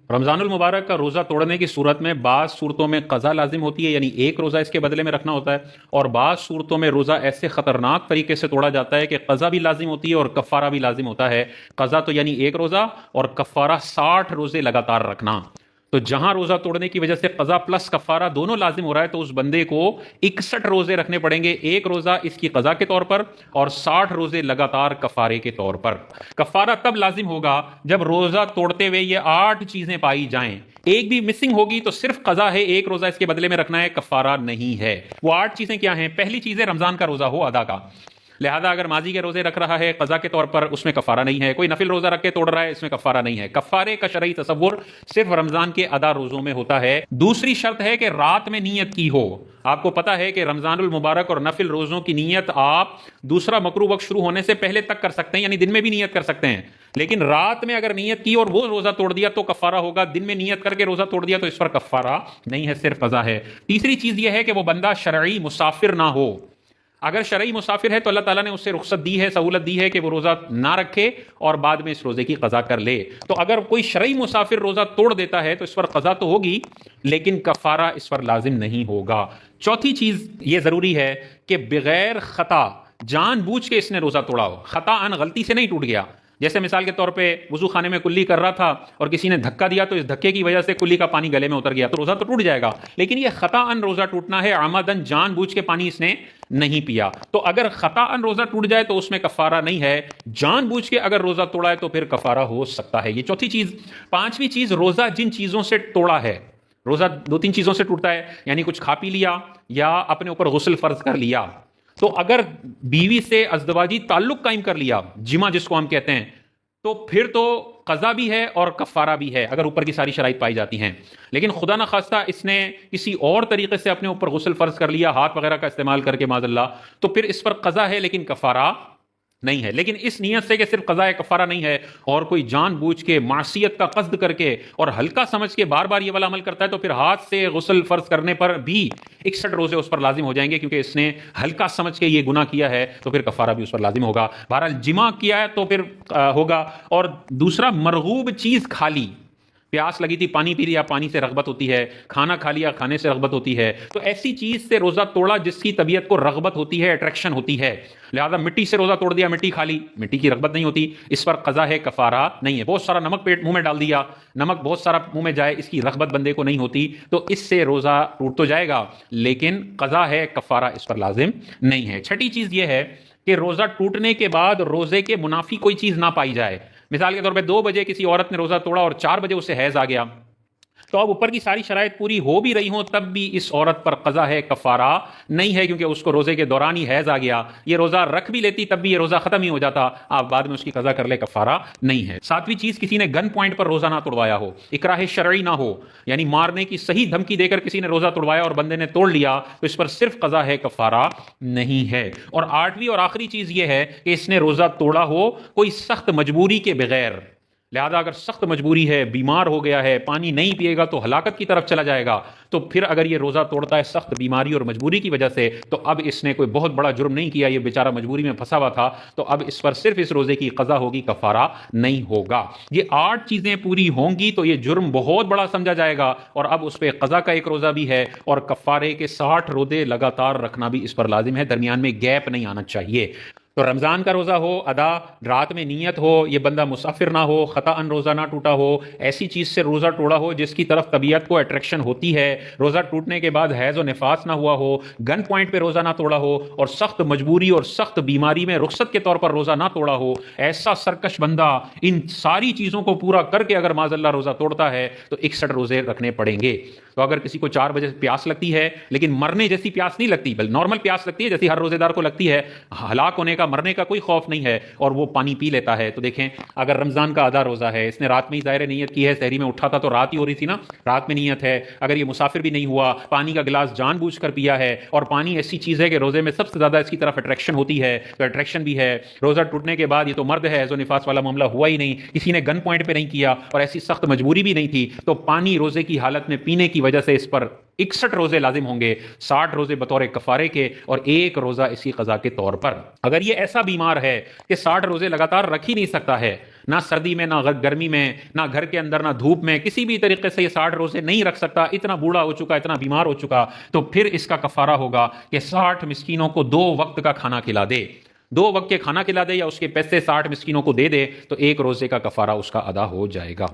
رمضان المبارک کا روزہ توڑنے کی صورت میں بعض صورتوں میں قضا لازم ہوتی ہے، یعنی ایک روزہ اس کے بدلے میں رکھنا ہوتا ہے، اور بعض صورتوں میں روزہ ایسے خطرناک طریقے سے توڑا جاتا ہے کہ قضا بھی لازم ہوتی ہے اور کفارہ بھی لازم ہوتا ہے۔ قضا تو یعنی ایک روزہ، اور کفارہ 60 روزے لگاتار رکھنا۔ تو جہاں روزہ توڑنے کی وجہ سے قضا پلس کفارہ دونوں لازم ہو رہا ہے، تو اس بندے کو 61 روزے رکھنے پڑیں گے، ایک روزہ اس کی قضا کے طور پر اور 60 روزے لگاتار کفارے کے طور پر۔ کفارہ تب لازم ہوگا جب روزہ توڑتے ہوئے یہ 8 چیزیں پائی جائیں، ایک بھی مسنگ ہوگی تو صرف قضا ہے، ایک روزہ اس کے بدلے میں رکھنا ہے، کفارہ نہیں ہے۔ وہ 8 چیزیں کیا ہیں؟ پہلی چیز ہے رمضان کا روزہ ہو ادا کا، لہذا اگر ماضی کے روزے رکھ رہا ہے قضا کے طور پر، اس میں کفارہ نہیں ہے۔ کوئی نفل روزہ رکھ کے توڑ رہا ہے، اس میں کفارہ نہیں ہے۔ کفارے کا شرعی تصور صرف رمضان کے ادا روزوں میں ہوتا ہے۔ دوسری شرط ہے کہ رات میں نیت کی ہو۔ آپ کو پتا ہے کہ رمضان المبارک اور نفل روزوں کی نیت آپ دوسرا مکروہ وقت شروع ہونے سے پہلے تک کر سکتے ہیں، یعنی دن میں بھی نیت کر سکتے ہیں، لیکن رات میں اگر نیت کی اور وہ روزہ توڑ دیا تو کفارہ ہوگا، دن میں نیت کر کے روزہ توڑ دیا تو اس پر کفارہ نہیں ہے، صرف قضا ہے۔ تیسری چیز یہ ہے کہ وہ بندہ شرعی مسافر نہ ہو۔ اگر شرعی مسافر ہے تو اللہ تعالیٰ نے اس سے رخصت دی ہے، سہولت دی ہے کہ وہ روزہ نہ رکھے اور بعد میں اس روزے کی قضا کر لے۔ تو اگر کوئی شرعی مسافر روزہ توڑ دیتا ہے تو اس پر قضا تو ہوگی لیکن کفارہ اس پر لازم نہیں ہوگا۔ چوتھی چیز یہ ضروری ہے کہ بغیر خطا، جان بوجھ کے اس نے روزہ توڑا ہو، خطا ان غلطی سے نہیں ٹوٹ گیا۔ جیسے مثال کے طور پہ وضو خانے میں کلی کر رہا تھا اور کسی نے دھکا دیا تو اس دھکے کی وجہ سے کلی کا پانی گلے میں اتر گیا تو روزہ تو ٹوٹ جائے گا، لیکن یہ خطا ان روزہ ٹوٹنا ہے، عمدن جان بوجھ کے پانی اس نے نہیں پیا۔ تو اگر خطا ان روزہ ٹوٹ جائے تو اس میں کفارہ نہیں ہے، جان بوجھ کے اگر روزہ توڑا ہے تو پھر کفارہ ہو سکتا ہے۔ یہ چوتھی چیز۔ پانچویں چیز، روزہ جن چیزوں سے توڑا ہے، روزہ 2-3 چیزوں سے ٹوٹتا ہے، یعنی کچھ کھا پی لیا یا اپنے اوپر غسل فرض کر لیا۔ تو اگر بیوی سے ازدواجی تعلق قائم کر لیا، جمع جس کو ہم کہتے ہیں، تو پھر تو قضا بھی ہے اور کفارہ بھی ہے اگر اوپر کی ساری شرائط پائی جاتی ہیں۔ لیکن خدا نخواستہ اس نے کسی اور طریقے سے اپنے اوپر غسل فرض کر لیا، ہاتھ وغیرہ کا استعمال کر کے معاذ اللہ، تو پھر اس پر قضا ہے لیکن کفارہ نہیں ہے۔ لیکن اس نیت سے کہ صرف قضا ہے کفارہ نہیں ہے، اور کوئی جان بوجھ کے معصیت کا قصد کر کے اور ہلکا سمجھ کے بار بار یہ والا عمل کرتا ہے تو پھر ہاتھ سے غسل فرض کرنے پر بھی 61 روزے اس پر لازم ہو جائیں گے، کیونکہ اس نے ہلکا سمجھ کے یہ گناہ کیا ہے تو پھر کفارہ بھی اس پر لازم ہوگا۔ بہرحال جمع کیا ہے تو پھر ہوگا۔ اور دوسرا، مرغوب چیز کھا لی، پیاس لگی تھی پانی پی لیا، پانی سے رغبت ہوتی ہے، کھانا کھا لیا، کھانے سے رغبت ہوتی ہے، تو ایسی چیز سے روزہ توڑا جس کی طبیعت کو رغبت ہوتی ہے، اٹریکشن ہوتی ہے، لہذا مٹی سے روزہ توڑ دیا، مٹی کھا لی، مٹی کی رغبت نہیں ہوتی، اس پر قضا ہے، کفارہ نہیں ہے۔ بہت سارا نمک منہ میں ڈال دیا، نمک بہت سارا منہ میں جائے، اس کی رغبت بندے کو نہیں ہوتی تو اس سے روزہ ٹوٹ تو جائے گا لیکن قضا ہے، کفارہ اس پر لازم نہیں ہے۔ چھٹی چیز یہ ہے کہ روزہ ٹوٹنے کے بعد روزے کے منافی کوئی چیز نہ پائی جائے۔ مثال کے طور پہ 2 بجے کسی عورت نے روزہ توڑا اور 4 بجے اسے حیض آ گیا، تو اب اوپر کی ساری شرائط پوری ہو بھی رہی ہوں تب بھی اس عورت پر قضا ہے، کفارہ نہیں ہے، کیونکہ اس کو روزے کے دوران ہی حیض آ گیا۔ یہ روزہ رکھ بھی لیتی تب بھی یہ روزہ ختم ہی ہو جاتا، آپ بعد میں اس کی قضا کر لے، کفارہ نہیں ہے۔ 7ویں چیز، کسی نے گن پوائنٹ پر روزہ نہ توڑوایا ہو، اکراہ شرعی نہ ہو، یعنی مارنے کی صحیح دھمکی دے کر کسی نے روزہ توڑوایا اور بندے نے توڑ لیا تو اس پر صرف قضا ہے، کفارہ نہیں ہے۔ اور 8ویں اور آخری چیز یہ ہے کہ اس نے روزہ توڑا ہو کوئی سخت مجبوری کے بغیر، لہذا اگر سخت مجبوری ہے، بیمار ہو گیا ہے، پانی نہیں پیے گا تو ہلاکت کی طرف چلا جائے گا، تو پھر اگر یہ روزہ توڑتا ہے سخت بیماری اور مجبوری کی وجہ سے تو اب اس نے کوئی بہت بڑا جرم نہیں کیا، یہ بیچارہ مجبوری میں پھنسا ہوا تھا، تو اب اس پر صرف اس روزے کی قضا ہوگی، کفارہ نہیں ہوگا۔ یہ 8 چیزیں پوری ہوں گی تو یہ جرم بہت بڑا سمجھا جائے گا اور اب اس پہ قضا کا ایک روزہ بھی ہے اور کفارے کے 60 روزے لگاتار رکھنا بھی اس پر لازم ہے، درمیان میں گیپ نہیں آنا چاہیے۔ تو رمضان کا روزہ ہو ادا، رات میں نیت ہو، یہ بندہ مسافر نہ ہو، خطا ان روزہ نہ ٹوٹا ہو، ایسی چیز سے روزہ توڑا ہو جس کی طرف طبیعت کو اٹریکشن ہوتی ہے، روزہ ٹوٹنے کے بعد حیض و نفاس نہ ہوا ہو، گن پوائنٹ پہ روزہ نہ توڑا ہو، اور سخت مجبوری اور سخت بیماری میں رخصت کے طور پر روزہ نہ توڑا ہو، ایسا سرکش بندہ ان ساری چیزوں کو پورا کر کے اگر معاذ اللہ روزہ توڑتا ہے تو 61 روزے رکھنے پڑیں گے۔ تو اگر کسی کو 4 بجے پیاس لگتی ہے لیکن مرنے جیسی پیاس نہیں لگتی، بلکہ نارمل پیاس لگتی ہے جیسی ہر روزے دار کو لگتی ہے، ہلاک ہونے کا، مرنے کا کوئی خوف نہیں ہے، اور وہ پانی پی لیتا ہے، تو دیکھیں اگر رمضان کا آدھا روزہ ہے، اس نے رات میں ہی ظاہر نیت کی ہے، سحری میں اٹھا تھا تو رات ہی ہو رہی تھی نا، رات میں نیت ہے، اگر یہ مسافر بھی نہیں ہوا، پانی کا گلاس جان بوجھ کر پیا ہے، اور پانی ایسی چیز ہے کہ روزے میں سب سے زیادہ اس کی طرف اٹریکشن ہوتی ہے، تو اٹریکشن بھی ہے، روزہ ٹوٹنے کے بعد یہ تو مرد ہے، حیض و نفاس والا معاملہ ہوا ہی نہیں، کسی نے گن پوائنٹ پہ نہیں کیا اور ایسی سخت مجبوری بھی نہیں تھی، تو پانی روزے کی حالت میں پینے کی وجہ سے اس پر 61 روزے لازم ہوں گے، 60 روزے بطور کفارے کے اور ایک روزہ اسی قضا کے طور پر۔ اگر یہ ایسا بیمار ہے کہ 60 روزے لگاتار رکھ ہی نہیں سکتا ہے، نہ سردی میں، نہ گرمی میں، نہ گھر کے اندر، نہ دھوپ میں، کسی بھی طریقے سے یہ 60 روزے نہیں رکھ سکتا، اتنا بوڑھا ہو چکا، اتنا بیمار ہو چکا، تو پھر اس کا کفارہ ہوگا کہ 60 مسکینوں کو 2 وقت کا کھانا کھلا دے، 2 وقت کے کھانا کھلا دے، یا اس کے پیسے 60 مسکینوں کو دے دے، تو 1 روزے کا کفارہ اس کا ادا ہو جائے گا۔